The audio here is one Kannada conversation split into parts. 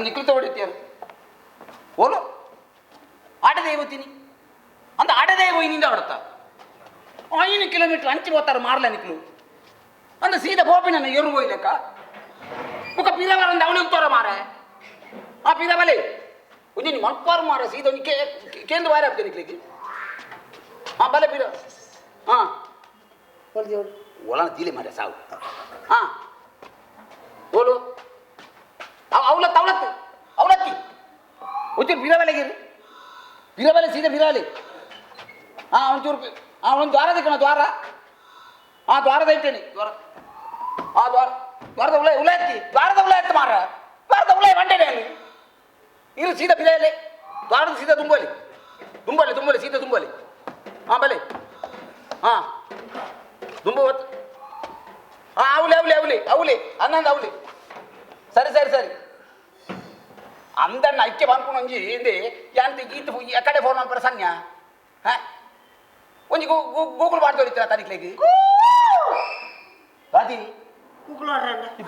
ನಿಕ್ಲು ಹೊಡಿತೀಯ ಓಲು ಆಟದೇ ಇವತ್ತೀನಿ ಅಂತ ಆಟದೇ ಹೋಯ್ನಿಂದ ಹೊಡ್ತಾ 5 ಕಿಲೋಮೀಟರ್ ಅಂಚಿ ಹೋಗ್ತಾರೆ ಮಾರ್ಲ ನಿಕ್ಲು ಅಂದ ಸೀದಾ ಬೋಪಿನ ಎರು ಹೋಯ್ಲಕ್ಕ ಮುಖ ಪೀರವರ ಒಂದು ಅವಳಿ ಹೋಗ್ತಾರ ಮಾರ ಆ ಪೀರವಲೆ ಒಂಜಿ ನೀವು ಮಲ್ಪಾರು ಮಾರ ಸೀದಾ ಒಂದು ಕೇಂದ್ರ ವಾರ ಆಗ್ತದೆ ನಿಕ್ಲಿಕ್ಕೆ ಹಾಂ ಬಲೆ ಪೀರ ಹಾಂ ಒಲನ ತೀಲೆ ಮಾರ ಸಾವು ಹಾಂ ಓಲು ಅವಲತ್ತು ಅವಲತ್ತು ಅವಲತ್ತಿ ಒಂಚೂರು ಬೀರಬಲೆಗಿರಿ ಬೀರಬಲೆ ಸೀದಾ ಬೀರಬಲೆ ಹಾಂ ಒಂಚೂರು ಒಂದು ದ್ವಾರ ದಿಕ್ಕಣ ದ್ವಾರ ಹಾಂ ದ್ವಾರದ ಇಟ್ಟೇನಿ ದ್ವಾರ ಹಾಂ ದ್ವಾರದ ಉಳ ಎತ್ತಿ ದ್ವಾರದ ಉಳ ಎತ್ತು ಮಾರ ದ್ವಾರದ ಉಳ ಬಂಡೇನೆ ಅಲ್ಲಿ ಇರು ಸೀದಾ ಬಿರಿಯಾಲಿ ದ್ವಾರದ ಸೀದಾ ತುಂಬಲಿ ಸೀದಾ ತುಂಬಲಿ ಹಾಂ ಬಲೆ ಹಾಂ ತುಂಬ ಹಾಂ ಅವಲಿ ಅನ್ನೊಂದು ಅವಲಿ ಸರಿ అందరిని ఐక్య అనుకుని ఏంది యాంత గీత ఎక్కడే ఫోన్ పంపరు సన్యా కొంచెం గూగుల్ వాడుతూ ఇచ్చా తనిఖీలకి అది గూగుల్ వాడరండి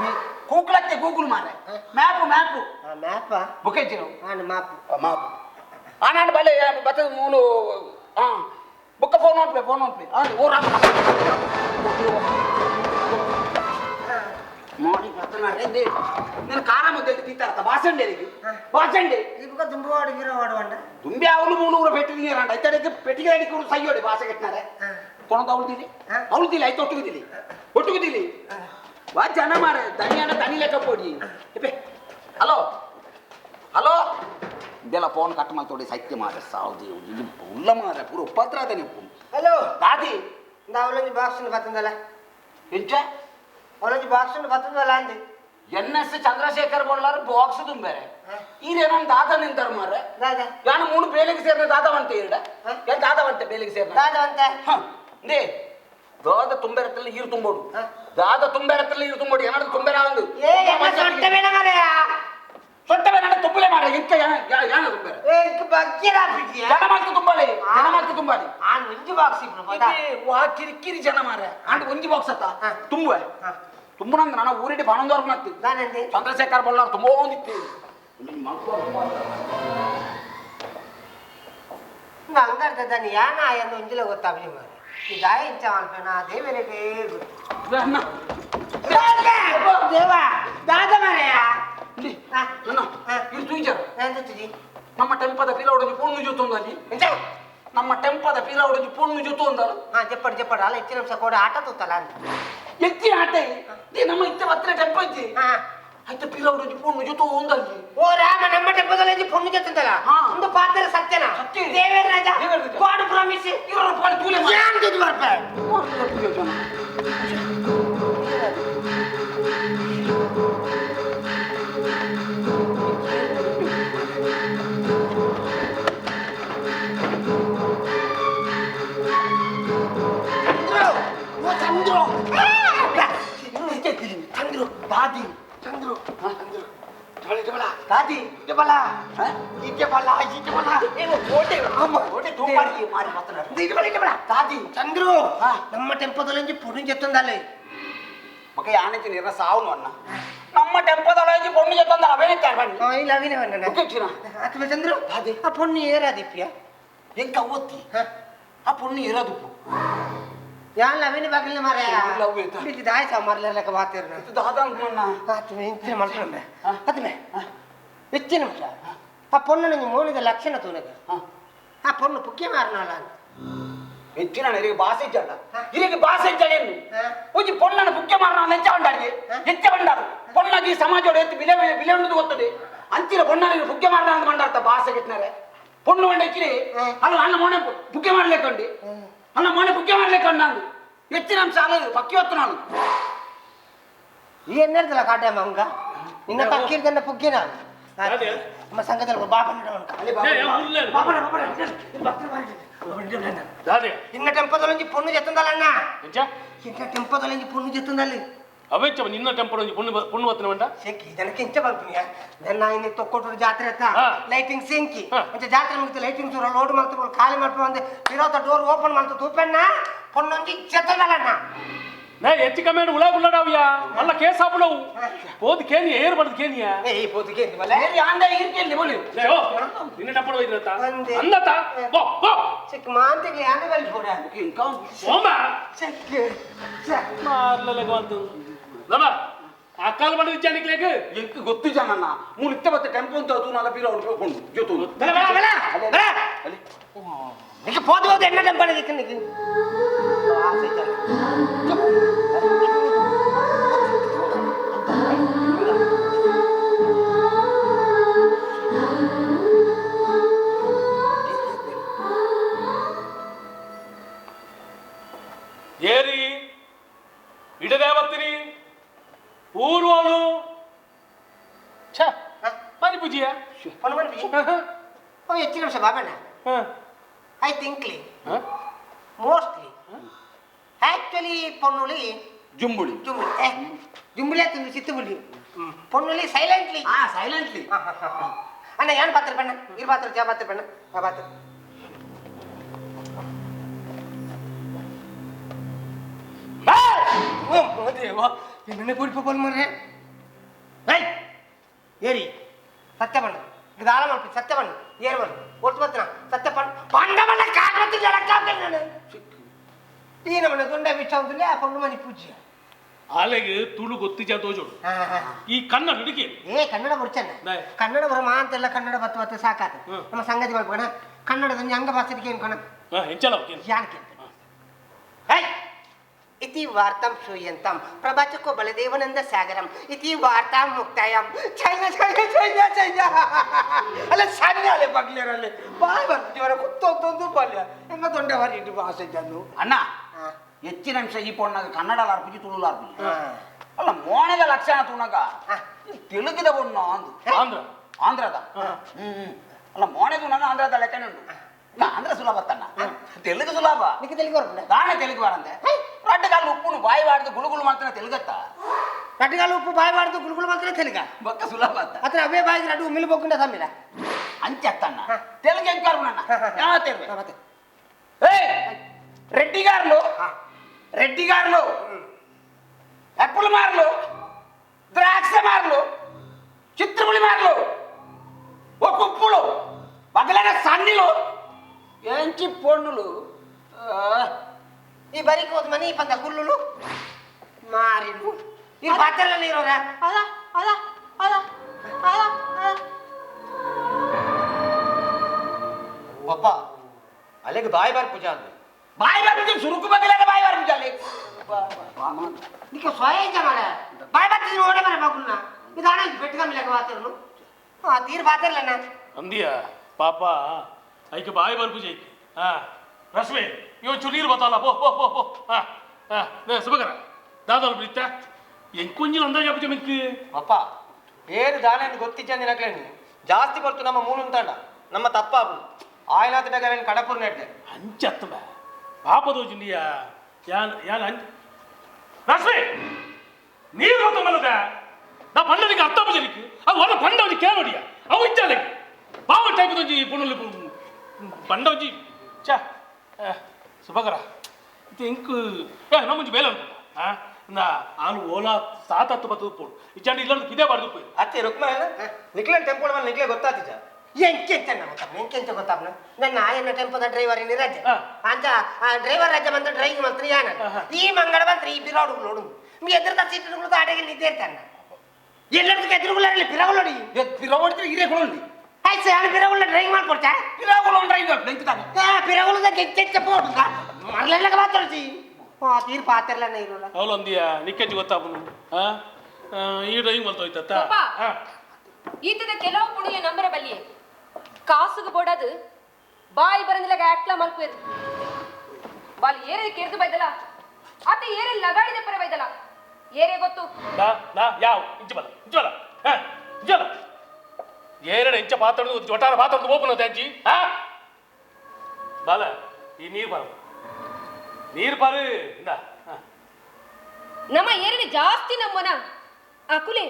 గూగుల్ అయితే గూగుల్ మారే మ్యాప్ బుక్ ఇచ్చినావు మ్యాప్ ఆనాడు బలే బత మూడు బుక్క ఫోన్ పంపలే ఓ రా మార్నింగ్ వస్తున్నాడు నేను కారం వద్దు తీస్తారట బాసండి ఇప్పుడు దుంబవాడు వీరవాడు అంట దుంబి ఆవులు 3 పెట్టినారంట అయితే పెట్టికి సయ్యోడి బాస కట్టినారే కొనత అవులు తిలి అయితే ఒట్టుకు తిలి వా జన మారే ధని లేకపోయి హలో ಇದೆಲ್ಲ ಫೋನ್ ಕಟ್ ಮಾಡ್ತೋಡಿ ಸತ್ಯ ಮಾರೆ ಸಾವ್ದಿ ಉಲ್ಲ ಮಾರೆ ಪೂರ ಉಪದ್ರದ ನೀವು ಹಲೋ ದಾದಿ ಅವಳೊಂದು ಬಾಕ್ಸ್ ಬರ್ತದಲ್ಲ ಎಂಚ ಅವಳೊಂದು ಬಾಕ್ಸ್ ಬರ್ತದಲ್ಲ ಅಂದೆ NS ಚಂದ್ರಶೇಖರ್ ಬೋಳ್ಳಾರು ಬಾಕ್ಸ್ ತುಂಬಾರೆ ಈರೇನೋ ದಾದ ನಿಂತಾರ ಮಾರೆ ಯಾನು 3 ಬೇಲಿಗೆ ಸೇರಿನ ದಾದವಂತೆ ಇರಡ ಯಾನ್ ದಾದವಂತೆ ಬೇಲಿಗೆ ಸೇರಿನ ದಾದವಂತೆ ನೇ ದಾದ ತುಂಬೆರತ್ತಲ್ಲಿ ಈರು ತುಂಬೋಡು ದಾದ ತುಂಬೆರತ್ತಲ್ಲಿ ಈರು ತುಂಬೋಡು ಏನಾದ್ರು ತುಂಬೆರ ಒಂದು ಸೊಟ್ಟಬೇಡ ಮಾರೆಯ ಸೊಟ್ಟಬೇಡ ತುಂಬಲೆ ಮಾರೆ ಇಂಕ ಯಾನ ತುಂಬೆರ ಬಗ್ಗಿರ ಬಿಡಿಯ ಜನ ಮಾತು ತುಂಬಾಲಿ ಆನ್ ಒಂಜಿ ಬಾಕ್ಸ್ ಇಬ್ರು ಪದ ವಾ ಕಿರಿಕಿರಿ ಜನ ಮಾರೆ ಆಂಡ್ ಒಂಜಿ ಬಾಕ್ಸ್ ಅತ್ತ ತುಂಬುವೆ ತುಂಬನಂದ ನಾನು ಊರಿಡಿ ಬಾನಂದವರ್ಗ ನತ್ತಿ ನಾನಂದೆ ಚಂದ್ರಶೇಖರ್ ಬೋಳ್ಳಾರು ತುಂಬೋ ಒಂದಿತ್ತು ಅಂಗರ್ದ ದನಿ ಯಾನ ಎಂದು ಒಂಜಿಲ ಗೊತ್ತಾಗಲಿ ಮಾರೆ ಈ ದಾಯ ಇಂಚ ಅಲ್ಪನ ದೇವರಿಗೆ ದೇವ ದಾದ ಮಾರೆಯ ನಮ್ಮ ಟೆಂಪದ ಪಿಲವಡೊಂದು ಪೊಣ್ಣು ಜೊತ್ತೊಂದಲ್ಲಿ ನಮ್ಮ ಟೆಂಪದ ಪಿಲವಡೊಂದು ಪೊಣ್ಣು ಜೊತ್ತೊಂದಲು చెప్పడు అలా ఇచ్చిన నిమిషం కూడా ఆట తూతలా ఎత్తి ఆట ನಮ್ಮ ಇತ್ತೆ ಹತ್ರ ಟೆಂಪ ಇದ್ದಿ అయితే ಪಿಲವಡೊಂದು ಪೊಣ್ಣು ಜೊತ್ತೊಂದಲ್ಲಿ ఓ రామ ನಮ್ಮ ಟೆಂಪದಲ್ಲಿ ಪೊಣ್ಣು ಜೊತ್ತೊಂದಲ್ಲ ಒಂದು ಪಾತ್ರ ಸತ್ಯನ ದೇವೇರ ರಾಜ ಗಾಡ್ ಪ್ರಾಮಿಸ್ ಇವರು ಪಾಡ ತೂಲೆ ಯಾನ್ ದುಡ್ಡು ಬರ್ಪೆ చంద్రు ನಮ್ಮ ಟೆಂಪದಲ್ಲಿ ಪುಣ್ಯ చెప్తుందాలి ఒక యానించి నిర సావును అన్న ನಮ್ಮ ಟೆಂಪದಲ್ಲಿ ಪುಣ್ಯ చెప్తుందా అవేనే ఇలా వినవన్న అట్లా చంద్రు ఆ పుణ్య ఏరాదిప్య ఇంకా ఓత్తి ఆ పుణ్య ఏరాదుప్పు ಯಾನ್ ಲವಿನ ಬಾಗಿಲ ಮಾರೆ ಬಿಟ್ಟು ದಾಯ ಸಾಮಾರ್ಲ ಲೆಕ್ಕ ಬಾತಿರ್ನ ದಾದ ಅನ್ಕೊಂಡ ಆತ್ಮೆ ಇಂಚಿನ ಮಲ್ಕೊಂಡೆ ಆತ್ಮೆ ಹೆಚ್ಚಿನ ನಿಮಿಷ ಆ ಪೊಣ್ಣು ನಿಂಗೆ ಮೋನಿದ ಲಕ್ಷಣ ತೂನಗೆ ಆ ಪೊಣ್ಣು ಪುಕ್ಕೆ ಮಾರನಲ್ಲ ಹೆಚ್ಚಿನ ಇರಿಗೆ ಭಾಷೆ ಇಜ್ಜಲ್ಲ ಇರಿಗೆ ಭಾಷೆ ಇಜ್ಜಲೇನು ಒಂಜಿ ಪೊಣ್ಣನ ಪುಕ್ಕೆ ಮಾರನ ನೆಚ್ಚ ಬಂಡಾಡಿ ಹೆಚ್ಚ ಬಂಡಾರು ಪೊಣ್ಣಗಿ ಸಮಾಜೋಡು ಎತ್ತು ಬಿಲೆ ಬಿಲೆ ಉಂಟು ಗೊತ್ತದೆ ಅಂಚಿನ ಪೊಣ್ಣನ ಪುಕ್ಕೆ ಮಾರನ ಅಂತ ಬಂಡಾರ್ತ ಭಾಷೆ ಗಿಟ್ನಾರೆ ಪೊಣ್ಣು ಬಂಡ ಹೆಚ್ಚಿರಿ ಅಲ್ಲ ಅಣ್ಣ ಮೋನೆ ಪುಕ್ಕೆ ಮಾಡ್ಲಿಕ್ಕಂಡಿ ಅಲ್ಲ ಮೋನೆ ಪುಕ್ಕೆ ಮಾಡ್ಲಿಕ್ಕಂಡು ನಾನು ಹೆಚ್ಚಿನ ಅಂಶ ಅಲ್ಲ ಪಕ್ಕಿ ಹೊತ್ತು ನಾನು ಈ ಎನ್ನೆರ್ತಲ್ಲ ಕಾಟೆ ಮಂಗ ನಿನ್ನ ಪಕ್ಕಿರ್ದನ್ನ ಪುಕ್ಕೆ ನಾನು ನಮ್ಮ ಸಂಘದಲ್ಲಿ ఇన్న టెంపదల నుంచి పొన్ను చెత్తుందాలన్నా ఇంత టెంపదల నుంచి పొన్ను చెత్తుందాలి అవే చెప్ప నిన్న టెంపర్ నుంచి పొన్ను వస్తున్నావంట శంకి దానికి ఇంచ పంపియా ನನ್ನ ಇನ್ನು ತೊಕ್ಕೊಟ್ಟು ಜಾತ್ರೆ ಆಯ್ತಾ ಲೈಟಿಂಗ್ ಶಂಕಿ ಅಂತ ಜಾತ್ರೆ ಮುಗಿತು ಲೈಟಿಂಗ್ ಚೂರ ಲೋಡ್ ಮಾಡ್ತಾ ಖಾಲಿ ಮಾಡ್ತಾ ಒಂದು ಇರೋತ ಡೋರ್ ಓಪನ್ ಮಾಡ್ತಾ ತೂಪಣ್ಣ పొన్నొంచి చెత్తదలన్న ನಾ ಹೆಚ್ಚು ಕಮ್ಮಿ ಉಳಾಗ ಉಳ್ಳಾಡವ್ಯಾ ಅಲ್ಲ ಕೇಸ್ ಹಾಬಿಡವು ಹೋದ್ ಕೇನಿ ಏರ್ ಬಡ್ದು ಕೇನಿಯಾ ಏ ಪೋತಿಗೆ ಮಲ್ಲ ಆಂದ ಇರ್ಕೇಳಿ ಬೋಲಿ ನಿನ್ನ ಟಪ್ಪಡ ಹೋಯ್ದ್ರತ್ತ ಅಂದೆ. ಅಂದತ ಬೋ ಬೋ ಚಿಕ್ಕ ಮಾಂತಿಗೆ ಆಂದ ಬಲ್ಲಿ ಹೋಡ ఇంకా ಸೋಮ ಚೆಕ್ ಮಾರ್ಲಲಗವಂತು ನಮ ಅಕ್ಕಲ್ ಬಡ ವಿಚಾರಕ್ಕೆ ಎಂಕ ಗೊತ್ತು ಜಾನಣ್ಣ ಮೂಲ ಇತ್ತ ಬತ್ತ ಟೆಂಪೋ ಅಂತ ಅದು ನಾಲ ಬೀರ ಹೊಡ್ಕೊಂಡು ಜೊತು ಬಲ ಬಲ ಬಲ ಬಲ ಅಲ್ಲಿ ನಿಕ್ಕೆ ಪೋದು ಹೋದ ಎನ್ನ ಟೆಂಪಲ್ ಇದಕ್ಕೆ ನಿಕ್ಕೆ ಆಸೆ ಜಾನ ಏರಿ ಇಡದೇವತ್ತಿನಿ ಊರ್ವಳು ಛ ಮರಿ ಪೂಜಿಯ ಪೊನ್ನ ಮನಿ ಓ ಹೆಚ್ಚಿನ ನಿಮಿಷ ಬಾಬಣ್ಣ ಐ ಥಿಂಕ್ಲಿ ಮೋಸ್ಟ್ಲಿ ಆಕ್ಚುಲಿ ಪೊನ್ನುಲಿ ಜುಂಬುಳಿ ಜುಂಬುಳಿ ಆಯ್ತು ಚಿತ್ತುಬುಳಿ ಪೊನ್ನುಲಿ ಸೈಲೆಂಟ್ಲಿ ಸೈಲೆಂಟ್ಲಿ ಅಣ್ಣ ಏನು ಪಾತ್ರ ಬಣ್ಣ ಇರು ಪಾತ್ರ ಚಾ ಪಾತ್ರ ಬಣ್ಣ ಆ ಪಾತ್ರ ದೇವ ನಿನ್ನೆ ಕುಡಿಪ ಪೊಲ್ ಮರ್ರೆ ಏರಿ ಸತ್ಯ ಬಣ್ಣ ಇದು ಆಳ ಮಾಡ್ತೀನಿ ಸತ್ಯ ಬಣ್ಣ ಏರು ಬಣ್ಣ ಒಟ್ಟು ಬತ್ತನ ಸತ್ಯ ಬಣ್ಣ ಪಂಡ ಬಣ್ಣ ಕಾಟ್ಬತ್ತಿ ಜಡಕ್ಕಾಗ್ತೇನೆ ನಾನು ಈ ನಮ್ಮನೆ ದೊಂಡ ಬಿಚ್ಚಾವುದಿಲ್ಲ ಆ ಪೊಂಡು ಮನೆ ಪೂಜ್ಯ ಆಲೆಗೆ ತುಳು ಗೊತ್ತಿಜ ತೋಜೋಡು ಈ ಕನ್ನಡ ಹುಡುಗಿ ಏ ಕನ್ನಡ ಬರ್ಚನ್ನ ಕನ್ನಡ ಬರಮ ಅಂತೆಲ್ಲ ಕನ್ನಡ ಬತ್ತು ಬತ್ತು ಸಾಕಾತ ನಮ್ಮ ಸಂಗತಿ ಮಾಡ್ಬೋಣ ಕನ್ನಡದ ಅಂಗ ಭಾಷೆಗೆ ಏನು ಕಣ ಹೆಂಚಲ ಯಾನಕ್ಕೆ इति वार्तां श्रूयन्तं प्रवाचको बलदेवनंद सागरम इति वार्तां मुक्तायां छैना छैना छैना छैना अಲ್ಲ ಸಣ್ಣಲೆ ಬಗ್ಲೇರಲೆ ಬಾಯ್ ಬರ್ತಿವರ ಕುತ್ತೊಂದು ಪಲ್ಯ ಎಂಗ ದೊಂಡೆ ವಾರಿ ಇಟ್ಟು ಭಾಷೆ ಜನ್ನು ಅಣ್ಣ ಹೆಚ್ಚಿನ ಅಂಶ ಈ ಪೊಣ್ಣಗ ಕನ್ನಡ ಲಾರ್ಪುಜಿ ತುಳು ಲಾರ್ಪುಜಿ ಅಲ್ಲ ಮೋಣದ ಲಕ್ಷಣ ತುಣಗ ತೆಲುಗಿದ ಪೊಣ್ಣು ಅಂದು ಆಂಧ್ರ ಆಂಧ್ರದ ಅಲ್ಲ ಮೋಣೆ ತುಣಗ ಆಂಧ್ರದ ಲೆಕ್ಕನೆ ಉಂಟು ఆంధ్ర సులభత్తన్న తెలుగు సులభ నీకు తెలుగు వరకు దానే తెలుగు వారంతే రడ్డగాళ్ళు ఉప్పును బాయి వాడితే గుళుగులు మాత్రమే తెలుగత్త రడ్డగాళ్ళు ఉప్పు బాయి వాడితే గుళుగులు మాత్రమే తెలుగా బొక్క సులభత్త అతను అవే బాయికి రడ్డు ఉమ్మిలి పోకుండా సమ్మిరా అంచెత్తన్న తెలుగు ఏం కరుణన్న రెడ్డి గారులు ఎప్పుల మార్లు ద్రాక్ష మార్లు చిత్రములి మార్లు ఒక ఉప్పులు పగలైన సన్నిలు ఏంచి పొన్నులు ఈ బరికి పోతమని ఈ పంద గుళ్ళులు మారిలు ఈ పాత్రల నీరోరా అలా అలా అలా అలా पप्पा अलग बाय बार पूजा బాయి బాయి సురుకు పగలైన బాయి వారు పూజాలి నీకు స్వయం జమాల బాయ్ బాయ్ తీరు ఓడే మన బాగున్నా ఇదాన పెట్టుగా మిలక వాతరులు తీరు పాత్రలేనా ಅಂದಿಯಾ ಪಾಪ ಐಕೆ ಬಾಯಿ ಬರ್ಪು ಜೈಕೆ ರಶ್ಮಿ ಇವ ಚುನೀರು ಬತ್ತಾಲ ಪೋ ಪೋ ಪೋ ಪೋ ಸುಬಕರ ದಾದಲ್ ಬಿತ್ತ ಎಂಕೊಂಜಿನ ಅಂದಾಜ ಅಪ್ಪಚ ಮಿಕ್ಕು ಪಪ್ಪ ಬೇರೆ ದಾನ ಗೊತ್ತಿಚ್ಚ ನಿನಕ್ಲೇನಿ ಜಾಸ್ತಿ ಬರ್ತು ನಮ್ಮ ಮೂಲ ಉಂತಾಂಡ ನಮ್ಮ ತಪ್ಪಾಬು ಆಯ್ನಾತ ಬೇಗ ಕಡಪುರ್ ನೆಟ್ಟೆ ಅಂಚತ್ತಮ ಪಾಪ ದೋಜಿನಿಯಾ ಯಾನ್ ಯಾನ್ ಅಂಚ ರಶ್ಮಿ ನೀರು ಹೋತ ಮನದ ನಾ ಪಂಡನಿಗೆ ಅರ್ಥ ಬಜಲಿಕ್ಕೆ ಅದು ಒಂದು ಪಂಡವಜಿ ಕೇಳೋಡಿಯ ಅವು ಇಚ್ಚಾಲೆ ಬಾವ ಟೈಪ್ ದೊಂಜಿ ಪುಣಲು ಪಂಡವಜಿ ಚಾ ಸುಬಕರ ಇದು ಇಂಕು ನಮ್ಮಂಜಿ ಬೇಲೆ ಉಂಟು ನಾ ಆಲು ಓಲಾ ಸಾತತ್ತು ಬತ್ತು ಪೋಡು ಇಚ್ಚಾಂಡಿ ಇಲ್ಲಂದು ಕಿದೇ ಬಾರ್ದು ಪೋಯಿ ಅತ್ತೆ ರುಕ್ಮ ನಿಕ್ಲೆ ಟೆಂಪಲ್ ಮೇಲೆ ನಿಕ್ಲೆ ಗೊತ್ತಾತಿച്ച ಎಂಕೆಂತ ಎಂಕೆಂತ ಗೊತ್ತಾಪ್ನ ನನ್ನ ಆಯನ ಟೆಂಪೋದ ಡ್ರೈವರ್ ಇನಿ ರಜೆ ಅಂತ ಆ ಡ್ರೈವರ್ ರಜೆ ಬಂತ ಡ್ರೈವಿಂಗ್ ಮಾಡ್ತಾರೆ ಯಾನ ಈ ಮಂಗಳ ಬಂತ್ರಿ ಈ ಬಿರಾಡು ನೋಡು మీ ఎదురుగా సీట్లు ఆడగి నిద్దేస్తాను ಎಲ್ಲದಕ್ಕೆ ಎದುರುಗುಳ್ಳಲ್ಲಿ ಪಿರಗುಳ್ಳಡಿ ಪಿರವಡ್ತಿರ ಇರೇ ಕೊಳಂಡಿ ಆಯ್ತು ನಾನು ಪಿರಗುಳ್ಳ ಡ್ರೈವಿಂಗ್ ಮಾಡ್ಕೊಡ್ತಾ ಪಿರಗುಳ ಡ್ರೈವ್ ನೆಂಕ್ತಾನೆ ಪಿರಗುಳ್ಳದ ಕೆಚ್ಚೆಚ್ಚ ಪೋಟುಗ ಮರಲೆಲ್ಲ ಮಾತಾಡ್ಸಿ ತೀರ್ ಪಾತ್ರಲ್ಲ ಇರೋಲ್ಲ ಅವಳು ಅಂದಿಯಾ ನಿಕ್ಕೆಚ್ಚು ಗೊತ್ತಾಪನು ಈ ಡ್ರೈವಿಂಗ್ ಮಲ್ತೋಯ್ತತ್ತ ಈತದ ಕೆಲವು ಪುಡಿಯ ನಂಬರ ಬಲ್ಲಿಯೇ ಕಾಸುಗೆ ಬೋಡದು ಬಾಯಿ ಬರಂದಿಲ್ಲ ಆಕ್ಲ ಮಲ್ಪೇರು ಬಾಲ್ ಏರೇ ಕೆರ್ದು ಬೈದಲ್ಲ ಆತ ಏರೇ ಲಗಾಡಿದ ಪರ ಬೈದಲ್ಲ ಏರೇ ಗೊತ್ತು ನಾ ಯಾವ ಇಂಚಬಲ ಇಂಚಬಲ ಇಂಚಬಲ ಏರಡ ಇಂಚ ಪಾತ್ರಡು ಒಟ್ಟಾರ ಪಾತ್ರಡು ಓಪನ್ ಹೋದ ಅಜ್ಜಿ ಬಾಲ ಈ ನೀರು ಬಾರು ಇಂದ ನಮ್ಮ ಏರಿನ ಜಾಸ್ತಿ ನಮ್ಮನ ಅಕುಲೆ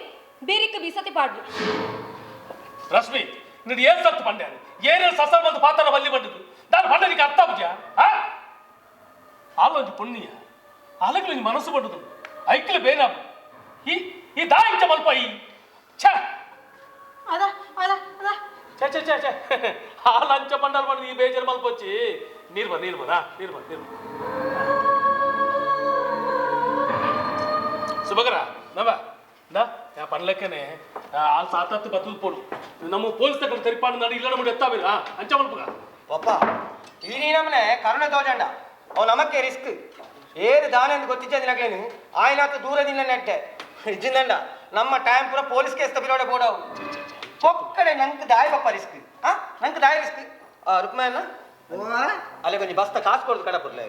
ಬೇರಿಕ ಬೀಸತಿ ಪಾಡ್ಲು ರಶ್ಮಿ ನೀನು ಏನ್ ಸತ್ತು ಪಂಡೆ ಏನೇನು ಸಸ ಬಂದು ಪಾತ್ರ ಬಲ್ಲಿ ಬಂದದ್ದು ನಾನು ಪಂಡನಿಗೆ ಅರ್ಥ ಬುಜ ಅಲ್ಲೊಂದು ಪುಣ್ಯ ಅಲಗ್ಲು ನಿನ್ ಮನಸ್ಸು ಪಡುದು ಐಕ್ಲು ಬೇನ ಈ ದಾಯಿಂಚ ಮಲ್ಪ ಈ ಛ ಅದ ಅದ ಅದ ಛೆ ಛೆ ಛೆ ಛೆ ಆ ಲಂಚ ಬಂಡಲ್ ಮಾಡಿ ಈ ಬೇಜಾರು ಮಲ್ಪ వచ్చి ನೀರು ಬರ ಸುಭಗ್ರ ನವ ನಾ ಯಾ ಪನ್ಲೆಕ್ಕನೆ ಆ ಸಾತತ್ತು ಬತ್ತದು ಪೋಡು ನಮ್ಮ ಪೊಲೀಸ್ ತಕ್ಕ ತರಿಪಾಡು ನಡಿ ಇಲ್ಲ ನಮ್ಮ ಎತ್ತಾವಿರ ಅಂಚ ಮಲ್ಪಗ ಪಪ್ಪ ಈ ನಮ್ಮನೆ ಕರುಣೆ ತೋಜಂಡ ಅವ್ ನಮಕ್ಕೆ ರಿಸ್ಕ್ ಏರು ದಾನ ಎಂದು ಗೊತ್ತಿದ್ದ ದಿನಗಳೇನು ಆಯ್ನಾತ ದೂರದಿಂದ ನೆಟ್ಟೆ ಇಜ್ಜಿಂದಂಡ ನಮ್ಮ ಟೈಮ್ ಪೂರ ಪೊಲೀಸ್ ಕೇಸ್ ತಪ್ಪಿರೋಡೆ ಬೋಡವು ಪೊಕ್ಕಡೆ ನಂಗೆ ದಾಯಿ ಪಪ್ಪ ರಿಸ್ಕ್ ನಂಗೆ ದಾಯಿ ರಿಸ್ಕ್ ರುಕ್ಮಣ್ಣ ಅಲ್ಲಿ ಕೊಂಚ ಬಸ್ತ ಕಾಸು ಕೊಡ್ದು ಕಡಪುರ್ಲೆ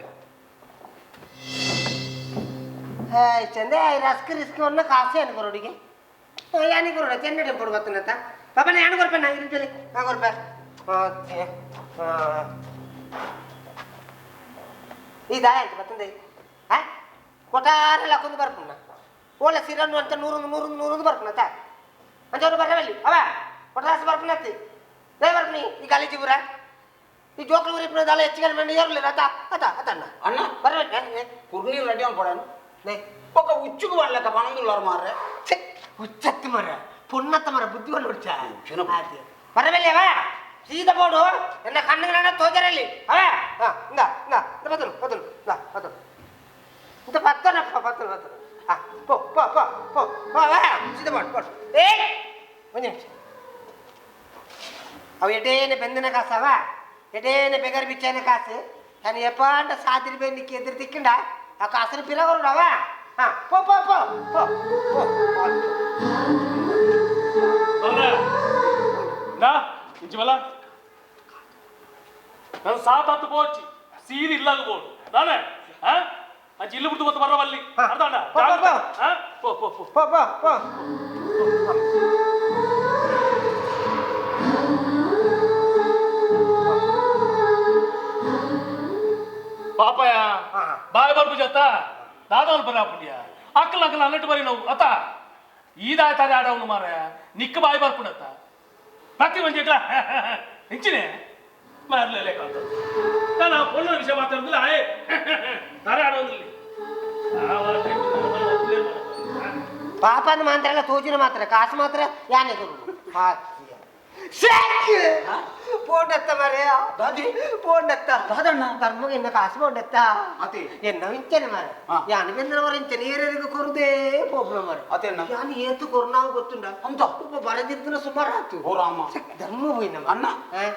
ಚಂದ ರಸ್ಕ್ ರಿಸ್ಕ್ ಅನ್ನ ಕಾಸೆ ಅನ್ಕೊರೋಡಿಗೆ ಯಾನಿ ಕೊರೋಡ ಚೆನ್ನ ಟೆಂಪೋಡ್ ಬರ್ತನತ್ತ ಪಾಪ ಯಾನು ಕೊರ್ಪೆ ನಾ ಇರುತ್ತಲ್ಲಿ ನಾ ಕೊರ್ಪೆ ಈ ದಾಯ ಅಂತ ಬರ್ತಂದೆ ಕೊಟ್ಟಾರೆಲ್ಲ ಹಾಕೊಂಡು ಬರ್ಪುಣ್ಣ ಓಲೆ ಸಿರನ್ನು ಅಂತ ನೂರೊಂದು ಬರ್ಪುಣತ್ತ ಅಂಚವ್ರು ಬರವಲ್ಲಿ ಅವ ಕೊಟ್ಟಾಸ ಬರ್ಪುಣತ್ತಿ ದೇ ಬರ್ಪುಣಿ ಈ ಕಾಲೇಜಿ ಬುರ ಈ ಜೋಕ್ಲು ಊರಿಪುಣ ದಾಲ ಹೆಚ್ಚಿಗೆ ಮಂಡಿ ಏರ್ಲಿ ಅತ್ತ ಅತ್ತ ಅತ್ತಣ್ಣ ಅಣ್ಣ ಬರವಲ್ಲಿ ಕುರ್ನೀರು ರೆಡಿ ಅನ್ಕೊಡನು ದೇ ఒక ఉచ్చుకు వాళ్ళక పనందున్నారు మారే ఉచ్చత్తి మర పున్నత్త మర బుద్ధి వాళ్ళు వచ్చా పరవెల్లేవా సీత పోడు ఎన్న కన్నుగా తోచరల్లి అవా ఇందా ఇందా బతులు బతులు బతులు ఇంత పత్తనప్ప పత్తలు బతులు పో పో పో పో అవా సీత పోడు పోడు ఏ ಒಂದು ನಿಮಿಷ ಅವು ಎಡೇನೆ ಬೆಂದಿನ ಕಾಸವಾ ಎಡೇನೆ ಬೆಗರ್ ಬಿಚ್ಚಾನ ಕಾಸು ನಾನು ಎಪ್ಪಾಂಡ ಸಾದಿರಿ ಬೆನ್ನಿಕ್ಕೆ ಎದುರು ತಿಕ್ಕಿಂಡ ಆ ಕಾಸನ ಪಿರವರುಡವಾ ಪೋ ಪೋ ಪೋ ಪೋ ಪೋ ನಾ ಇಂಚವಲ್ಲ ನಾನು ಸಾತ್ ಪೋಚಿ ಸೀದಿ ಇಲ್ಲಾಗ ಬೋಡು ನಾನೇ ಅಂಚ ಇಲ್ಲು ಬಿಡ್ತು ಮತ್ತೆ ಬರವಲ್ಲಿ ಅರ್ಧಾಂಡ ಪೋ ಪೋ ಪೋ ಪೋ ಪೋ ಪೋ ಪಾಪಯ ಬಾಯ್ ಬರ್ಬು ಜತ್ತ ದಾದಾಲ್ ಬರ ಪುಣ್ಯ ಅಕ್ಕಲ ಅಲ್ಲಟ್ಟು ಬರಿ ನಾವು ಅತ್ತ ಈದಾಯ ತಾರೆ ಆಡವನು ಮಾರ ನಿಕ್ಕ ಬಾಯ್ ಬರ್ಪುಣತ್ತ ಪ್ರತಿ ಒಂದು ಜಗಳ ಹೆಚ್ಚಿನೇ ಮಾರ್ಲೇಲೆ ಕಾಂತ ನಾನು ಪೊಣ್ಣ ವಿಷಯ ಮಾತಾಡಿದ್ರೆ ಆಯೇ ತಾರೆ ಆಡೋದಿಲ್ಲ ಪಾಪನ ಮಾತ್ರ ಎಲ್ಲ ತೋಜಿನ ಮಾತ್ರ ಕಾಸು ಮಾತ್ರ ಯಾನೆ పోండెత్త మరి పోండెత్త కాదన్న ధర్మగా ఎన్న కాసు పోండెత్త అతే ఎన్న ఇంచనే మరి యాని ಬೆಂದ್ರ ವರ ಇಂಚನೆ ಏರೇರಿಗೆ ಕೊರುದೇ ಪ್ರಾಬ್ಲಮ್ మరి ಅತೆನ್ನ ಯಾನಿ ಏತು ಕೊರ್ನಾವು ಗೊತ್ತುಂಡ ಅಂತ ಉಪ ಬರದಿರ್ತಿನ ಸುಮಾರು ಆತು ಓ ರಾಮ ಧರ್ಮ ಹೋಯ್ನ ಅಣ್ಣ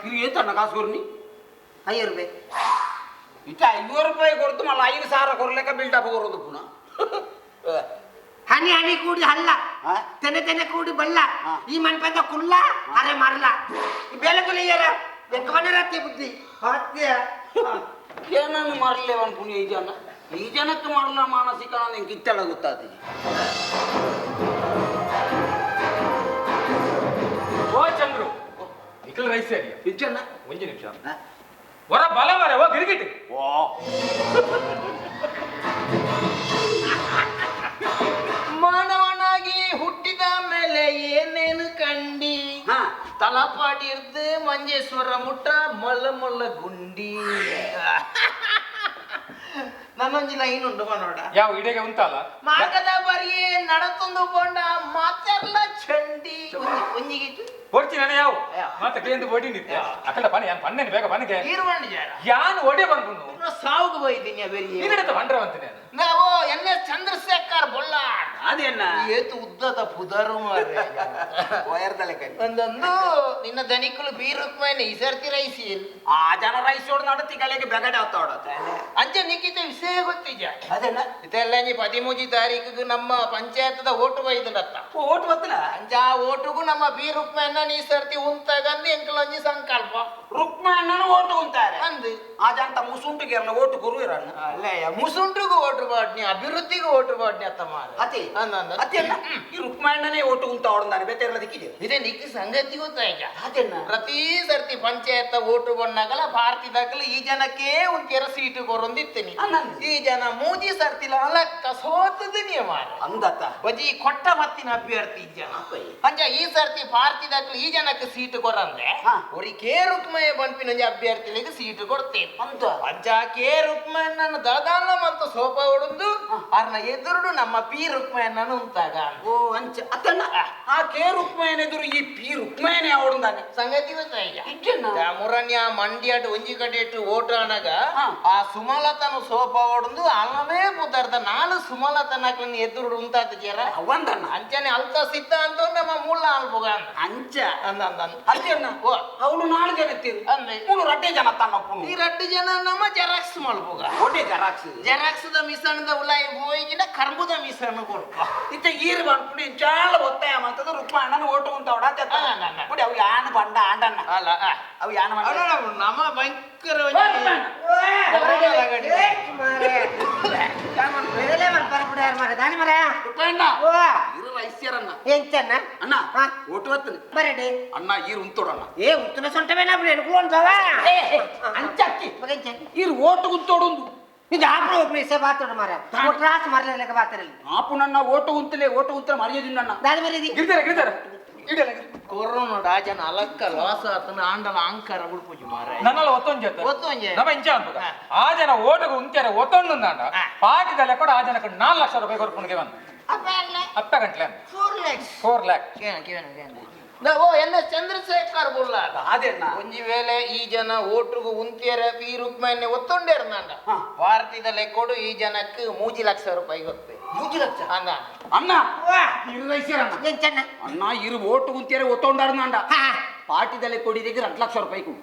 ಇದು ಏತಣ್ಣ ಕಾಸು ಕೊರ್ನಿ 5 ರೂಪಾಯಿ ఇట్లా 5 రూపాయలు కొడుతూ మళ్ళీ 5 సార్లు కొరలేక బిల్డప్ కొరదు పునా ಹನಿ ಹನಿ ಕೂಡಿ ಹಲ್ಲ ತೆನೆ ತೆನೆ ಕೂಡಿ ಬಲ್ಲ ಈ ಮನ್ಪದ ಕುಲ್ಲ ಅರೆ ಮರಲ ಈ ಬೇಲೆ ತುಳಿಯರ ಬೆಕ್ಕವನ ರಾತ್ರಿ ಬುದ್ಧಿ ಹಾತ್ಯ ಏನನ್ನು ಮರಲೇವನ್ಪುಣಿ ಈ ಜನಕ್ಕೆ ಮರಲ ಮಾನಸಿಕ ನಿಂಗೆ ಕಿಚ್ಚಳ ಗೊತ್ತಾದ ಓ ಚಂದ್ರು ನಿಖಿಲ್ ರೈಸ್ ಅಡಿಯ ಪಿಚ್ಚಣ್ಣ ಒಂದು ನಿಮಿಷ ಹೊರ ಬಲ ಮರ ಓ ಗಿರಿಗಿಟ್ಟು ಓ ಮಾನವನಾಗಿ ಹುಟ್ಟಿದ ಮೇಲೆ ಏನೇನು ಕಂಡಿ ತಲಪಾಡಿರ್ದು ಮಂಜೇಶ್ವರ ಮುಟ್ಟ ಮಲ್ಲ ಮಲ್ಲ ಗುಂಡಿ ನನ್ನೊಂದು ಲೈನ್ ಉಂಟು ನೋಡ ಯಾವ ಇಡೆಗೆ ಉಂಟಲ್ಲ ಮಾರ್ಗದ ಬರಿಗೆ ನಡತೊಂದು ಕೊಂಡ ಮಾತೆರ್ಲ ಚಂಡಿ ಒಂಜಿಗಿಟ್ಟು ಹೊರ್ಚಿ ನಾನು ಯಾವ ಮತ್ತೆ ಕೇಂದ್ರ ಓಡಿ ನಿಂತೆ ಅಕಂಡ ಪನಿ ಯಾನ್ ಪನ್ನೇನು ಬೇಗ ಪನಿಗೆ ಈರ್ವಣ್ಣ ಜಾರ ಯಾನ್ ಒಡೆ ಬಂದ್ಕೊಂಡು ಸಾವುಗೆ ಹೋಯ್ತೀನಿ ಬೇರೆ ನೀನಡತ ಬಂಡ್ರವಂತೆ ನಾನು ನಾವು ಎನ್ ಎಸ್ ಚಂದ್ರಶೇಖರ್ ಬೊಲ್ಲಾಡ್ ಅದೇನ ಏತು ಉದ್ದದ ಪುದರು ಮಾರೆ ವಯರ್ದಲೆ ಕೈ ಒಂದೊಂದು ನಿನ್ನ ಧನಿಕಲು ಬೀರುಕ್ಮೇನೆ ಈ ಸರ್ತಿ ರೈಸಿಲ್ ಆ ಜನ ರೈಸ್ ಹೊಡ್ ನಡತಿ ಕಲೆಗೆ ಬೆಗಡೆ ಹೊತ್ತೋಡತ್ತೆ ಅಂಚೆ ನಿಖಿತ ವಿಷಯ ಗೊತ್ತಿಜ ಅದೇನ ಇದೆಲ್ಲ ನೀ 13 ತಾರೀಕಿಗೆ ನಮ್ಮ ಪಂಚಾಯತದ ಓಟು ಬೈದತ್ತ ಓಟ್ ಬತ್ತನ ಅಂಚ ಆ ಓಟುಗೂ ನಮ್ಮ ಬೀರುಕ್ಮೇನ ನೀ ಸರ್ತಿ ಉಂತಗಂದು ಎಂಕಲೊಂಜಿ ಸಂಕಲ್ಪ ರುಕ್ಮಣ್ಣನು ಓಟು ಅಂತಾರೆ ಅಂದು ಆ ಜಂತ ಮುಸುಂಟಿಗೆರ್ನ ಓಟು ಕೊರು ಇರಣ್ಣ ಅಲ್ಲೇ ಮುಸುಂಟಿಗೂ ಓಟು ಬಾಡ್ನಿ ಅಭಿವೃದ್ಧಿಗೂ ಓಟು ಬಾಡ್ನಿ ಅತ್ತ ಮಾರ ಅತಿ ಅಂದ ಅಂದ ಅದೇನ ಈ ರುಕ್ಮಣ್ಣನೇ ಓಟು ಉಂಟು ಅವಡಂದಾನೆ ಬೇತೆಲ್ಲ ದಿಕ್ಕಿದೆ ಇದೇ ನಿಕ್ಕೆ ಸಂಗತಿ ಗೊತ್ತಾಯ್ತ ಅದೇನ ಪ್ರತಿ ಸರ್ತಿ ಪಂಚಾಯತ್ ಓಟು ಬಂದಾಗಲ ಭಾರತದಾಗಲ ಈ ಜನಕ್ಕೆ ಒಂಥರ ಸೀಟು ಕೊರೊಂದಿತ್ತೇನೆ ಈ ಜನ ಮೂಜಿ ಸರ್ತಿಲ ಅಲಕ್ಕ ಸೋತದ ನಿಯಮ ಅಂದತ ಬಜಿ ಕೊಟ್ಟ ಮತ್ತಿನ ಅಭ್ಯರ್ಥಿ ಈ ಜನ ಅಂಚ ಈ ಸರ್ತಿ ಭಾರತದಾಗಲ ಈ ಜನಕ್ಕೆ ಸೀಟು ಕೊರಂದ್ರೆ ಅವ್ರಿಗೆ ಕೆ ರುಕ್ಮಯ್ಯ ಬಂಪಿನ ಅಭ್ಯರ್ಥಿಗಳಿಗೆ ಸೀಟು ಕೊಡ್ತೇನೆ ಅಂತ ಅಂಚ ಕೆ ರುಕ್ಮಣ್ಣನ ದಾದಾನ ಮತ್ತು ಸೋಪ ಹೊಡೆದು ಅವ್ರನ್ನ ಎದುರು ನಮ್ಮ ಪಿ ರುಕ್ಮಣ್ಣನ ಉಂಟಾಗ ಓ ಅಂಚ ಅತ್ತಣ್ಣ ಆ ಕೆ ರುಕ್ಮಯ್ಯನ ಎದುರು ಈ ಪಿ ರುಕ್ಮಯ್ಯನೇ ಅವಡಂದಾನೆ ಸಂಗತಿ ಗೊತ್ತಾಯ್ತ ಇಜ್ಜನ್ನ ಮುರಣ್ಯ ಮಂಡ್ಯಡ್ ಒಂಜಿ ಕಡೆ ಇಟ್ಟು ಓಟ್ ಅನಾಗ ಆ ಸುಮಲತನ ಸೋಪ ಹೊಡೆದು ಅಲ್ಲವೇ ಬುದ್ಧಾರ್ಥ ನಾಳು ಸುಮಲತನ ಎದುರು ಉಂಟಾದ ಜರ ಅವಂದಣ್ಣ ಅಂಚನೆ ಅಲ್ತ ಸಿದ್ಧ ಅಂತ ನಮ್ಮ ಮೂಲ ಅಲ್ಬೋಗ ಅಂಚ ಅಂದ ಅದೇನ ಅವಳು ನಾಳೆ ಜನ ಎತ್ತೀರಿ ಅಂದ್ರೆ ಪುನು ರಡ್ಡೆ ಜನ ತನ್ನ ಈ ರಡ್ಡು ಜನ ನಮ್ಮ ಜೆರಾಕ್ಸ್ ಮಲ್ಬೋಗ ಒಡ್ಡೆ ಜರಾಕ್ಸ್ ಜೆರಾಕ್ಸ್ದ ಮಿಸಣದ ಉಲಾಯಿ ಹೋಗಿನ ಕರ್ಬುದ ಮಿಸಣ ಕೊಡ್ಪ ಇತ್ತ ಈರು ಬಂದ್ಬಿಟ್ಟು ಜಾಳ ಒತ್ತಾಯ ಮಾಡ್ತದ ರುಕ್ಮಣ್ಣನ ಓಟು ಉಂಟ ಅವಡ ಬಿಡಿ ಅವು ಯಾನ ಬಂಡ ಆಂಡಣ್ಣ ಅಲ್ಲ ಅವು ಯಾನ ಬಂಡ ನಮ್ಮ ಭಯಂಕರ ರುಕ್ಮಣ್ಣ ಇರು ರೈಸ್ಯರನ್ನ ಎಂಚನ್ನ ಅಣ್ಣ ಓಟು ಹೊತ್ತನೆ ಬರಡೆ ಅಣ್ಣ ಈರು ಉಂತೋಡಣ್ಣ ಏ ಉತ್ತನ ಸೊಂಟವೇನ ಎನ್ಕೊಳ್ಳೋನ್ ಬಾವ ಅಂಚಕ್ಕಿ ಮಗಂಚ ಈರು ಓಟು ಗುಂತೋಡೊಂದು ಇದು ಆಪ್ರ ಒಬ್ಬರು ಬಾತೋಡು ಮಾರ ಒಟ್ರಾಸ್ ಮರಲೆಕ್ಕ ಬಾತರಲ್ಲಿ ಆಪು ನನ್ನ ಓಟು ಉಂತಲೆ ಮರ್ಯಾದಿಂಡಣ್ಣ ದಾದ ಮರ್ಯಾದಿ ಗಿರ್ದಾರೆ ಗಿರ್ದಾರೆ ಕೊರೋನಾ ರಾಜನ ಅಲಕ್ಕ ಲಾಸ ಆತನ ಆಂಡಲ ಅಂಕಾರ ಉಳ್ಪುಜಿ ಮಾರ ನನ್ನಲ್ಲ ಒತ್ತೊಂದು ಜೊತೆ ಒತ್ತೊಂಜೆ ನಮ್ಮ ಇಂಚ ಅನ್ಪುಗ ಆ ಜನ ಓಟು ಉಂತ್ಯಾರ ಒತ್ತೊಂದು ಅಂಡ ಪಾಕಿದಲ್ಲೇ ಕೂಡ ಆ ಜನಕ್ಕೆ 4 ಲಕ್ಷ ರೂಪಾಯಿ ಕೊರ್ಪುಣಿಗೆ ಬಂದು 10 ಗಂಟೆ 4 ಲ್ಯಾಕ್ ಓ ಎನ್ನ ಚಂದ್ರಶೇಖರ್ ಬುಲ್ಲ ಅದೇನ ಒಂಜಿ ವೇಳೆ ಈ ಜನ ಓಟ್ರುಗು ಉಂತಿಯರ ಪಿ ರುಕ್ಮಣ್ಣೆ ಒತ್ತೊಂಡೇರು ನಂಡ ಭಾರತದ ಲೆಕ್ಕೊಡು ಈ ಜನಕ್ಕೆ 3 ಲಕ್ಷ ರೂಪಾಯಿ ಗೊತ್ತೇ 3 ಲಕ್ಷ ಅಂದ ಅಣ್ಣ ಇರು ರೈಸ್ಯರಣ್ಣ ಎಂಚನ್ನ ಅಣ್ಣ ಇರು ಓಟು ಗುಂತಿಯರೆ ಒತ್ತೊಂಡಾರ್ನಂಡ ಪಾರ್ಟಿದಲ್ಲಿ ಕೊಡಿದೆಗೆ 2 ಲಕ್ಷ ರೂಪಾಯಿ ಕೊಡು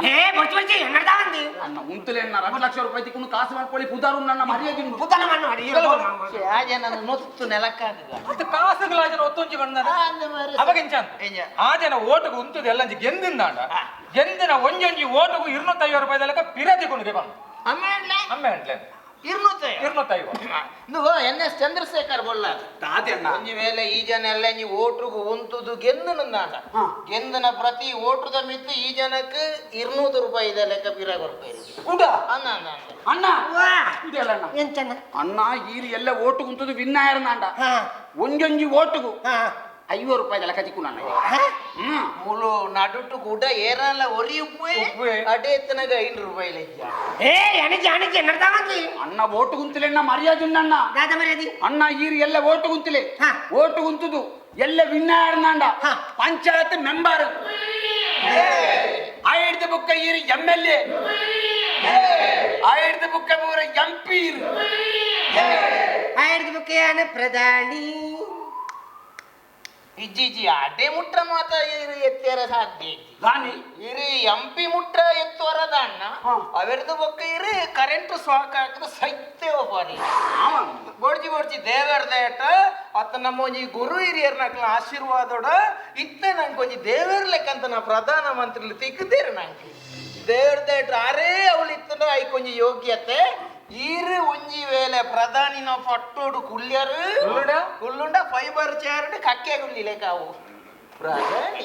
ಏ ಬರ್ಚಿ ಎನ್ನಡಾಂದಿ ಅಣ್ಣ ಉಂತಲೆ ಅಣ್ಣ 2 ಲಕ್ಷ ರೂಪಾಯಿ ತಿಕ್ಕೊಂಡು ಕಾಸು ಮಾಡ್ಕೊಳ್ಳಿ ಪುದಾರು ನನ್ನ ಮರ್ಯಾದೆ ಪುತನ ಮಣ್ಣು ಮಾಡಿ ಆ ಜನ ನೊತ್ತು ನೆಲಕ್ಕಾಗ ಮತ್ತೆ ಕಾಸುಗಳ ಆ ಜನ ಒತ್ತೊಂಜಿ ಬಂದ ಅವಾಗ ಇಂಚ ಅಂತ ಆ ಜನ ಓಟುಗು ಉಂತದ ಎಲ್ಲ ಗೆಂದಿಂದಾಂಡ ಗೆಂದಿನ ಒಂಜೊಂಜಿ ಓಟುಗು 250 ರೂಪಾಯಿ ಲೆಕ್ಕ ಪಿರದಿ ಕುಣಿಗೆ ಬಂದು ಅಮ್ಮೆ ಗಂಟ್ಲೆ 250 ಎನ್ ಎಸ್ ಚಂದ್ರಶೇಖರ್ ಬೊಲ್ಲ ಅದೇನ ಒಂಜಿ ವೇಳೆ ಈ ಜನ ಎಲ್ಲ ಓಟ್ರುಗು ಉಂತುದು ಗೆಂದನಂದಾಂಡ ಗೆಂದನ ಪ್ರತಿ ಓಟ್ರದ ಮಿತ್ತು ಈ ಜನಕ್ಕೆ 200 ರೂಪಾಯಿ ಇದೆ ಲೆಕ್ಕ ಪಿರ ಕೊಡ್ತಾರೆ ಊಟ ಅಂದ ಅಣ್ಣ ಇದೆಲ್ಲ ಅಣ್ಣ ಎಂಚನ್ನ ಅಣ್ಣ ಈರು ಎಲ್ಲ ಓಟು ಗುಂತದು ವಿನ್ನಾಯರ್ನಾಂಡ ಒಂಜೊಂಜಿ ಓಟುಗು 50 ರೂಪಾಯಿ ಲೆಕ್ಕ ತಿಕ್ಕು ನನ್ನ ಮುಳು ನಡುಟು ಕೂಡ ಏರಲ್ಲ ಒರಿ ಉಪ್ಪು ಅಡೆ ಎತ್ತನಾಗ 5 ರೂಪಾಯಿ ಲೆಕ್ಕ ಏ ಅಣಿಜಿ ಎನ್ನಡಾಂದಿ ಅಣ್ಣ ಓಟು ಗುಂತಲೆ ಮರ್ಯಾದೆ ಅಣ್ಣ ದಾದ ಮರ್ಯಾದಿ ಅಣ್ಣ ಈರು ಎಲ್ಲ ಓಟು ಗುಂತಲೆ ಓಟು ಗುಂತದು ಎಲ್ಲ ವಿನ್ನಾಯರ್ನಾಂಡ ಪಂಚಾಯತ್ ಮೆಂಬರ್ ಆಯ್ದ ಬುಕ್ಕ ಈರು MLA ಆಯ್ದ ಬುಕ್ಕ ಮೂರ MP ಆಯ್ದ ಬುಕ್ಕೆಯಾನ ಪ್ರಧಾನಿ ಇಜ್ಜಿಜಿ ಅಡೆ ಮುಟ್ಟ ಮಾತ ಎತ್ತೇರ ಸಾಧ್ಯ ಗಾನಿ ಇರಿ ಎಂಪಿ ಮುಟ್ಟ ಎತ್ತುವರದ ಅಣ್ಣ ಅವೆರದು ಬೊಕ್ಕ ಇರಿ ಕರೆಂಟ್ ಶಾಕ್ ಹಾಕಿದ ಸೈತೆ ಒಬ್ಬರಿ ಬೊಡ್ಜಿ ದೇವರದ ಏಟ ಅತ್ತ ನಮ್ಮ ಒಂಜಿ ಗುರು ಹಿರಿಯರ್ ನಕ್ಲ ಆಶೀರ್ವಾದೋಡ ಇತ್ತೆ ನಂಗೆ ಒಂಜಿ ದೇವರ ಲೆಕ್ಕಂತ ನಾ ಪ್ರಧಾನ ಮಂತ್ರಿ ತಿಕ್ಕದೇರು ನಂಗೆ ದೇವರದ ಏಟ ಅರೇ ಅವಳು ಇತ್ತಂದ್ರೆ ಐಕೊಂಜಿ ಯೋಗ್ಯತೆ ಈರು ಒಂಜಿ ವೇಳೆ ಪ್ರಧಾನಿನ ಪಟ್ಟೋಡು ಕುಲ್ಯರು ಕುಲ್ಲುಂಡ ಫೈಬರ್ ಚೇರ್ಡ್ ಕಕ್ಕೆ ಗುಳ್ಳಿಲೆ ಕಾವು ಪ್ರಧಾನಿ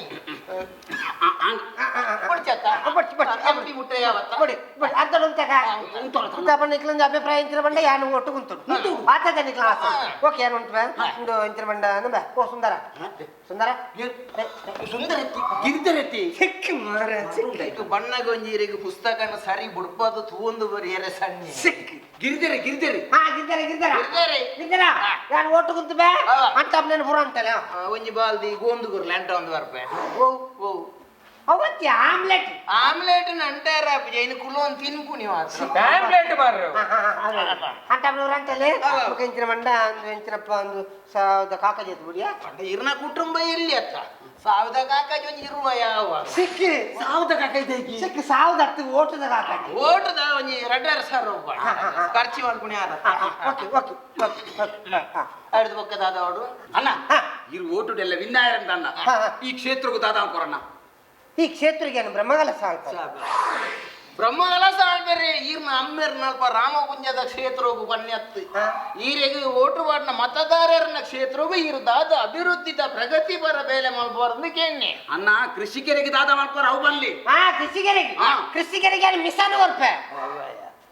ಎಂಪಿ ಮುಟ್ಟ ಯಾವತ್ತ ಕೊಡಿ ಅರ್ಧ ಉಂತಾಗ ನಿಕ್ಲಂದ ಅಭಿಪ್ರಾಯ ಇಂಚಿನ ಬಂಡ ಯಾನು ಒಟ್ಟು ಕುಂತು ಆತದ ನಿಕ್ಲ ಓಕೆ ಏನು ಉಂಟು ಒಂದು ಇಂಚಿನ ಬಂಡ ಬಾ ಓ ಸುಂದರ ಗಿರಿದರೆತ್ತಿ ಸಿಕ್ಕಿ ಮಾರ ಸಿಕ್ಕ ಬಣ್ಣಗ ಒಂಜೀರಿಗೆ ಪುಸ್ತಕನ ಸರಿ ಬುಡ್ಪದು ತೂಂದು ಬರಿಯರೆ ಸಣ್ಣ ಸಿಕ್ಕಿ ಗಿರಿದರೆ ಹಾ ಗಿದ್ದರ ಯಾನು ಒಟ್ಟು ಕುಂತು ಬಾ ಅಂತ ನಾನು ಪುರ ಅಂತಲ್ಲ ಒಂಜಿ ಬಾಲ್ದಿ ಗೋಂದುಗುರು ಲ್ಯಾಂಟ ಒಂದು ಬರ್ಪೆ ಓ ಅವತ್ತಿ ಆಮ್ಲೆಟ್ ಅಂಟಾರ ಜೈನ ಕುಲೋನ್ ತಿನ್ಕು ನೀವು ಟ್ಯಾಬ್ಲೆಟ್ ಮಾರ್ರೆ ಅಂತ ನೂರ ಅಂತಲೇ ಇಂಚಿನ ಮಂಡ ಒಂದು ಇಂಚಿನಪ್ಪ ಒಂದು 1000 ಕಾಕಜಿ ಎತ್ತು ಬಿಡಿಯಾ ಇರ್ನ ಕುಟುಂಬ ಎಲ್ಲಿ ಅತ್ತ 1000 ಕಾಕಾಜಿ ಒಂಜಿ ಇರುವ ಯಾವ ಸಿಕ್ಕಿ 1000 ಕಾಕೈತೆ ಸಿಕ್ಕಿ 1000 ಹತ್ತು ಓಟದ ಕಾಕಜಿ ಓಟದ ಒಂಜಿ 2000 ರೂಪಾಯಿ ಖರ್ಚು ಮಾಡ್ಕೊಂಡು ಯಾರ ಓಕೆ ಹಿಡಿದು ಬೊಕ್ಕ ದಾದ ಅವಡು ಅಣ್ಣ ಇರು ಓಟು ಎಲ್ಲ ವಿನ್ನಾಯರ್ ಅಣ್ಣ ಈ ಕ್ಷೇತ್ರಕ್ಕೂ ದಾದ ಕೊರಣ್ಣ ಈ ಕ್ಷೇತ್ರಕ್ಕೆ ಬ್ರಹ್ಮಗಲ ಸಾಲ್ಪ ಬ್ರಹ್ಮಕಲಸ ಆಳ್ಬೇರೆ ಈರ್ನ ಅಮ್ಮೇರ್ ನಲ್ಪ ರಾಮಗುಂಜದ ಕ್ಷೇತ್ರಗೂ ಬನ್ಯತ್ತು ಈರೆಗೆ ಓಟು ಮಾಡಿನ ಮತದಾರರನ್ನ ಕ್ಷೇತ್ರಗೂ ಇರ್ದಾದ ಅಭಿವೃದ್ಧಿದ ಪ್ರಗತಿಪರ ಬೇಲೆ ಮಲ್ಬಾರ್ದು ಕೇಣ್ಣೆ ಅಣ್ಣ ಕೃಷಿಕರಿಗೆ ದಾದ ಮಾಡ್ಕೋರ ಅವು ಬನ್ನಿ ಕೃಷಿಕರಿಗೆ ಮಿಸಾನ್ ಕೊರ್ಪೆ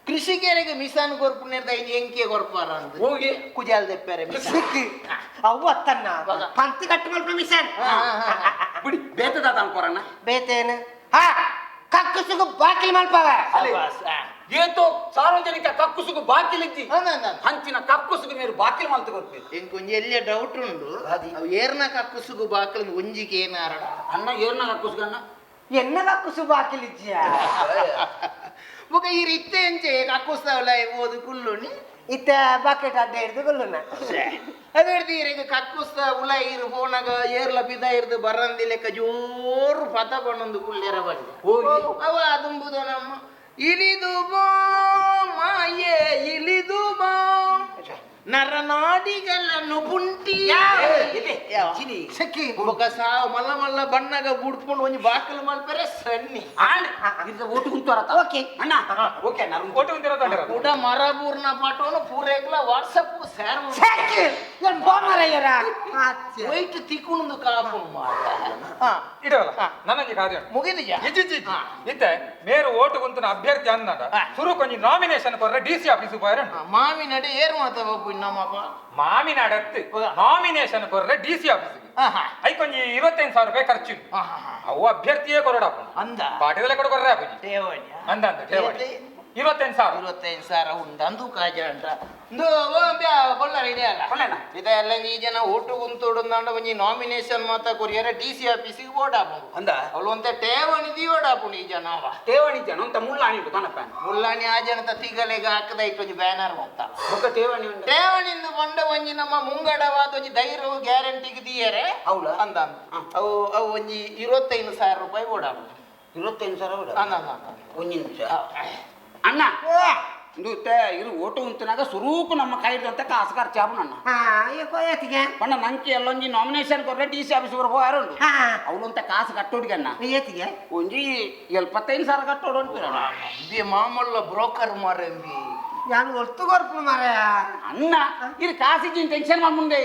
ಕೃಷಿಕರಿಗೆ ಮಿಸಾನ್ ಕೊರ್ಪು ನಿರ್ದ ಇದು ಎಂಕೆ ಕೊರ್ಪಾರ ಅಂತ ಹೋಗಿ ಕುಜಾಲ್ ದೆಪ್ಪರೆ ಅವು ಅತ್ತನ್ನ ಪಂತಿ ಕಟ್ಟು ಮಲ್ಪ ಮಿಸಾನ್ ಬಿಡಿ ಬೇತೆ ದಾದ ಅನ್ಕೋರಣ್ಣ ಬೇತೇನು ಹಾ ಕಕ್ಕುಸುಗು ಬಾಕಿಲ್ ಮಲ್ಪವ ಏತೋ ಸಾರ್ವಜನಿಕ ಕಕ್ಕುಸುಗು ಬಾಕಿಲಿಜ್ಜಿ ಹಂಚಿನ ಕಕ್ಕುಸುಗು ನೀರು ಬಾಕಿಲ್ ಮಲ್ತು ಕೊಡ್ತೀವಿ ಎಂಕೊಂಜಿ ಎಲ್ಲಿಯ ಡೌಟ್ ಉಂಡು ಅವು ಏರ್ನ ಕಕ್ಕುಸುಗು ಬಾಕಲ್ ಒಂಜಿಗೆ ಏನಾರಣ ಅಣ್ಣ ಏರ್ನ ಕಕ್ಕುಸುಗು ಅಣ್ಣ ಎನ್ನ ಕಕ್ಕುಸು ಬಾಕಿಲ್ ಇಜ್ಜಿಯ ಮುಖ ಈ ರೀತಿ ಎಂಚೆ ಕಕ್ಕುಸ್ತಾವಲ್ಲ ಓದು ಕುಲ್ಲುಣಿ ಇತ್ತ ಬಕೆಟ್ ಅಡ್ಡ ಹಿಡಿದು ಕೊಲ್ಲುನ ಅದೇ ಈಗ ಕಕ್ಕುಸ್ತ ಉಲ ಇರು ಫೋನಾಗ ಏರ್ಲ ಪಿದ ಇರ್ದು ಬರಂದಿ ಲೆಕ್ಕ ಜೋರು ಪದ ಬಂದೊಂದು ಕುಳ್ಳೆರ ಬಂದೆ ಅವ ಅದುಂಬುದು ನಮ್ಮ ಇಳಿದು ಬಾ ಮಾಯೆ ಇಳಿದು ಬಾ ನರನಾಡಿಗಳನ್ನು ಪುಂಟಿ ಮುಖ ಸಾವು ಮಲ್ಲ ಮಲ್ಲ ಬಣ್ಣಗ ಬುಡ್ಕೊಂಡು ಒಂದು ಬಾಕಲು ಮಲ್ಪರೆ ಸಣ್ಣಿ ಓಟು ಕುಂತೋರತ್ತ ಓಕೆ ಅಣ್ಣ ಓಕೆ ಅಣ್ಣ ಓಟು ಕುಂತಿರೋದು ಊಟ ಮರಬೂರ್ನ ಪಾಠವನ್ನು ಪೂರೈಕ್ಲ ವಾಟ್ಸಪ್ ಶೇರ್ ವೈಟ್ ತಿಕ್ಕೊಂಡು ಕಾಪು ಇಡವಲ್ಲ ನನಗೆ ಕಾರ್ಯ ಮುಗಿದಿಯಾ ಇತ್ತೆ ಮೇರು ಓಟು ಕುಂತಿನ ಅಭ್ಯರ್ಥಿ ಅಂದಾಗ ಸುರು ಕೊಂಚ ನಾಮಿನೇಷನ್ ಕೊರ್ರೆ ಡಿಸಿ ಆಫೀಸ್ ಹೋಯ್ರ ಮಾವಿನಡೆ ಏರು ಮಾತಾಡಬೇಕು ನಮ್ಮಪ್ಪ ಮಾಮಿನಾಡತ್ತು ನಾಮಿನೇಷನ್ ಕೊರ್ರೆ ಡಿಸಿ ಆಫೀಸ್ ಐ ಕೊಂಚ 25,000 ರೂಪಾಯಿ ಖರ್ಚು ಅವು ಅಭ್ಯರ್ಥಿಯೇ ಕೊರಡಪ್ಪ ಅಂದ ಪಾಠದಲ್ಲೇ ಕೊಡ್ಕೊರ್ರೆ ಅಪ್ಪಾಜಿ ಠೇವಣಿ ಅಂದ ಠೇವಣಿ 25,000 ಉಂಟು ಅಂದು ಕಾಜ ಅಂತ ಬಳ್ಳಾರಿ ಇದೆ ಅಲ್ಲ ಇದೆಲ್ಲ ಈ ಜನ ಓಟು ಕುಂತೋಡು ಒಂಜಿ ನಾಮಿನೇಷನ್ ಮಾತ ಕೊರಿಯರ ಡಿ ಸಿ ಆಫೀಸಿಗೆ ಓಡಾಪು ಅಂದ ಅವಳು ಅಂತ ಠೇವಣಿ ದಿ ಓಡಾಪು ಈ ಜನ ಠೇವಣಿ ಜನ ಅಂತ ಮುಳ್ಳಾಣಿ ಉಂಟು ಕಣಪ್ಪ ಮುಳ್ಳಾಣಿ ಆ ಜನ ತಿಗಲೆಗೆ ಹಾಕದ ಇಟ್ಟು ಒಂಜಿ ಬ್ಯಾನರ್ ಅಂತ ಬೊಕ್ಕ ಠೇವಣಿ ಉಂಟು ಠೇವಣಿಂದ ಬಂದ ಒಂಜಿ ನಮ್ಮ ಮುಂಗಡವಾದ ಒಂಜಿ ಧೈರ್ಯ ಗ್ಯಾರಂಟಿಗೆ ದಿಯರೆ ಹೌದಾ ಅಂದ ಅವು ಅವು ಒಂಜಿ 25,000 ರೂಪಾಯಿ ಓಡಾಪು 25,000 ಅಂದ ಒಂದು ನಿಮಿಷ ಅಣ್ಣ ಇದು ಇರು ಓಟು ಉಂತಿನಾಗ ಸುರೂಕು ನಮ್ಮ ಕೈದಂತ ಕಾಸು ಖರ್ಚಾಬು ನನ್ನ ಪಣ್ಣ ನಂಗೆ ಎಲ್ಲೊಂಜಿ ನಾಮಿನೇಷನ್ ಕೊರ್ರೆ ಡಿ ಸಿ ಆಫೀಸ್ ಹೋಯಾರು ಅವಳಂತ ಕಾಸು ಕಟ್ಟೋಡಿಗೆ ಅಣ್ಣ ಒಂಜಿ 75,000 ಕಟ್ಟೋಡು ಅಂತೀರಣ್ಣ ಇದೇ ಮಾಮಲ್ಲ ಬ್ರೋಕರ್ ಮಾರಂಬಿ ನಾನು ಒತ್ತು ಕೊರ್ಪು ಮಾರ ಅಣ್ಣ ಇದು ಕಾಸಿಗೆ ಟೆನ್ಷನ್ ಮಾಡಿ ಮುಂದೆ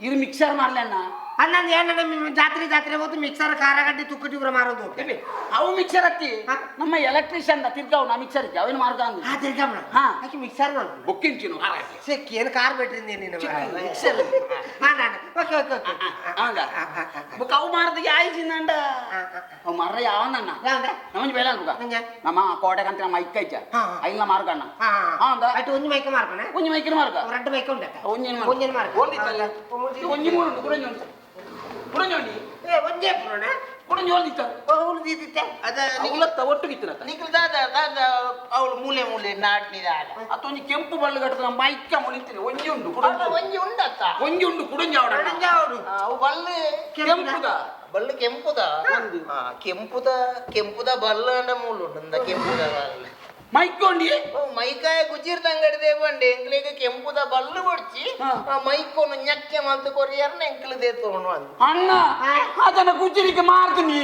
ಇದು ಮಿಕ್ಸರ್ ಮಾಡ್ಲಿ ಅಣ್ಣ ಅನ್ನಂದು ಏನ ಜಾತ್ರೆ ಹೋದು ಮಿಕ್ಸರ್ ಖಾರ ಗಡ್ಡಿ ತುಕ್ಕಟಿ ಉಗ್ರ ಮಾರೋದು ಅವು ಮಿಕ್ಸರ್ ಹತ್ತಿ ನಮ್ಮ ಎಲೆಕ್ಟ್ರಿಷಿಯನ್ ತಿರ್ಗಾವ್ ನಾ ಮಿಕ್ಸರ್ ಇದ್ದೆ ಅವನು ಮಾರ್ಗ ಅಂದ ಹಾ ಆಕೆ ಮಿಕ್ಸರ್ ನಾನು ಬುಕ್ಕಿಂಚಿನು ಸಿಕ್ಕಿ ಏನು ಕಾರ್ ಬಿಟ್ರಿಂದೆ ನೀನು ಮಿಕ್ಸರ್ ಓಕೆ ಓಕೆ ಓಕೆ ಹಂಗ ಬುಕ್ ಅವು ಮಾರ್ದ ಆಯ್ಜಿಂದ ಅಂಡ ಅವು ಮಾರ್ರ ಯಾವನಣ್ಣ ನಮ್ಮಂಜಿ ಬೇಡ ಅನ್ಬುಗ ನಮ್ಮ ಕೋಟೆಗಂತ ನಮ್ಮ ಐಕ್ಕ ಇಜ್ಜ ಐಂಗ ಮಾರ್ಗಣ್ಣ ಹೌದಾ ಅಟ್ಟು ಒಂಜಿ ಮೈಕ ಮಾರ್ಕಣ ಒಂಜಿ ಮೈಕಿನ ಮಾರ್ಗ ಎರಡು ಮೈಕ ಉಂಟ ಒಂಜಿನ ಮಾರ್ಕ ಓದಿತ್ತಲ್ಲ ಒಂಜಿ ಮೂರು ಉಂಟು ಕುಡಂಜಿ ಉಂಟು ಕುಡಂಜಿ ಏ ಒಂಜೇ ಪುರೋಣ ಕುಡಂಜಿ ಓದಿತ್ತ ಉಳಿದಿತ್ತೆ ಅದ ಅವಲತ್ತ ಒಟ್ಟು ಗಿತ್ತಿರತ್ತ ನಿಖಿಲ್ದಾದ ಅವಳು ಮೂಲೆ ಮೂಲೆ ನಾಟ್ನಿದಾದ ಅತ್ತೊಂಜಿ ಕೆಂಪು ಬಳ್ಳು ಕಟ್ಟದ ಮೈಕ್ಕ ಮುಳಿತೀನಿ ಒಂಜಿ ಉಂಟು ಕುಡಂಜಿ ಒಂಜಿ ಉಂಡತ್ತ ಒಂಜಿ ಉಂಟು ಕುಡಂಜಿ ಅವಡ ಅವು ಬಲ್ಲು ಕೆಂಪುದ ಬಲ್ಲು ಕೆಂಪುದ ಕೆಂಪುದ ಬಲ್ಲು ಅಂಡ ಮೂಲು ಉಂಡ ಕೆಂಪುದ ಬಲ್ಲು ಮೈಕೊಂಡಿ ಮೈಕಾಯ ಗುಜಿರ್ದಂಗಡಿದೆ ಬಂಡೆ ಎಂಕ್ಲಿಗೆ ಕೆಂಪುದ ಬಲ್ಲು ಕೊಡ್ಚಿ ಮೈಕೋನು ñಕ್ಕೆ ಮಲ್ತು ಕೊರಿಯರ್ನ ಎಂಕ್ಲದೆ ತೋಣು ಅಂತ ಅಣ್ಣ ಅದನ್ನ ಗುಜ್ಜರಿಗೆ ಮಾರ್ತೀನಿ